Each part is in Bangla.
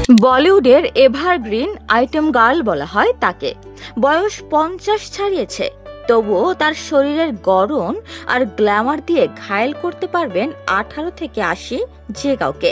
বলিউডের এভারগ্রিন আইটেম গার্ল বলা হয় তাকে। বয়স 50 ছাড়িয়েছে, তবুও তার শরীরের গড়ন আর গ্ল্যামার দিয়ে ঘায়েল করতে পারবেন 18 থেকে 80 যে কাউকে।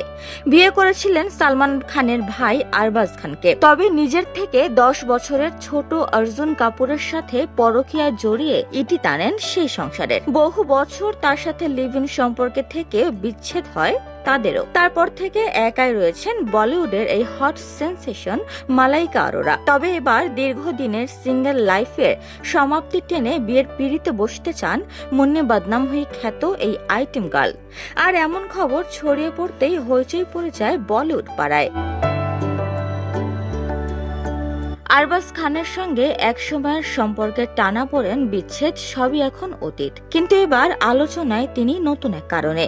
বিয়ে করেছিলেন সালমান খানের ভাই আরবাজ খানকে, তবে নিজের থেকে 10 বছরের ছোট অর্জুন কাপুরের সাথে পরকীয়ায় জড়িয়ে ইতি টানেন সেই সংসারের। বহু বছর তার সাথে লিভ ইন সম্পর্কে থেকে বিচ্ছেদ হয় তাদেরও। তারপর থেকে একাই রয়েছেন বলিউডের এই হট সেন্সেশন মালাইকা আরোরা। তবে এবার দীর্ঘদিনের সিঙ্গেল লাইফের সমাপ্তি টেনে বিয়ের পিড়িতে বসতে চান মুন্নে বদনাম হয়ে খ্যাত এই আইটেম গার্ল। আর এমন খবর ছড়িয়ে পড়তেই হইচই পড়ে যায় বলিউড পাড়ায়। আরবাজ খানের সঙ্গে একসময়ের সম্পর্কের টানাপোড়েন বিচ্ছেদ সবই এখন অতীত, কিন্তু এবার আলোচনায় তিনি নতুন এক কারণে।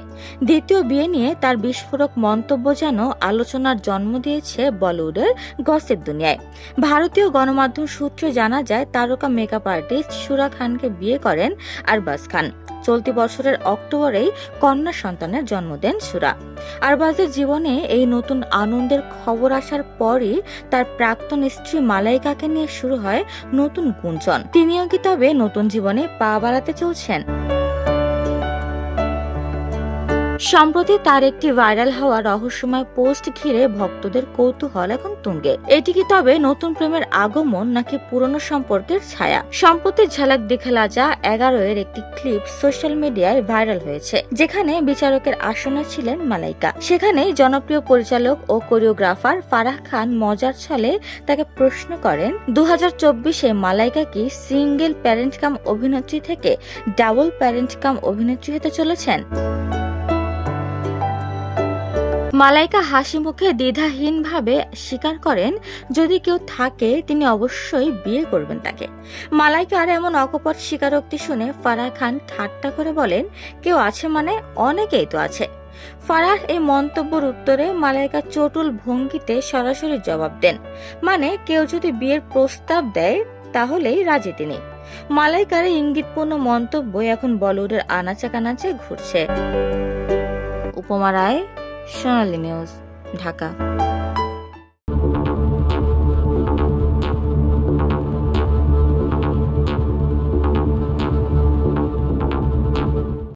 দ্বিতীয় বিয়ে নিয়ে তার বিস্ফোরক মন্তব্য যেন আলোচনার জন্ম দিয়েছে বলিউডের গসিপ দুনিয়ায়। ভারতীয় গণমাধ্যম সূত্রে জানা যায়, তারকা মেকআপ আর্টিস্ট সুরা খানকে বিয়ে করেন আরবাজ খান। চলতি বছরের অক্টোবরেই কন্যা সন্তানের জন্ম দেন সুরা। আরবাজের জীবনে এই নতুন আনন্দের খবর আসার পরই তার প্রাক্তন স্ত্রী মালাইকাকে নিয়ে শুরু হয় নতুন গুঞ্জন। তিনিও কি তবে নতুন জীবনে পা বাড়াতে চলছেন? সম্প্রতি তার একটি ভাইরাল হওয়া রহস্যময় পোস্ট ঘিরে ভক্তদের কৌতূহল এখন তুঙ্গে। এটি কি তবে নতুন প্রেমের আগমন নাকি পুরনো সম্পর্কের ছায়া? সম্প্রতি ঝলক দিখলা যা 11 একটি ক্লিপ সোশ্যাল মিডিয়ায় ভাইরাল হয়েছে, যেখানে বিচারকের আসনে ছিলেন মালাইকা। সেখানে জনপ্রিয় পরিচালক ও কোরিওগ্রাফার ফারাহ খান মজার ছলে তাকে প্রশ্ন করেন, 2024-এ মালাইকা কি সিঙ্গেল প্যারেন্ট কাম অভিনেত্রী থেকে ডাবল প্যারেন্ট কাম অভিনেত্রী হতে চলেছেন? মালাইকা হাসি মুখে দ্বিধাহীনভাবে স্বীকার করেন, যদি কেউ থাকে তিনি অবশ্যই বিয়ে করবেন তাকে। মালাইকার এমন অকপট স্বীকারোক্তি শুনে ফারাহ খান ঠাট্টা করে বলেন, কেউ আছে মানে অনেকেই তো আছে। ফারাহ এই মন্তব্যের উত্তরে মালাইকা চটুল ভঙ্গিতে সরাসরি জবাব দেন, মানে কেউ যদি বিয়ের প্রস্তাব দেয় তাহলেই রাজি তিনি। মালাইকার ইঙ্গিতপূর্ণ মন্তব্য এখন বলিউডের আনাচে কানাচে ঘুরছে। উপমা রায়, সোনালী নিউজ, ঢাকা।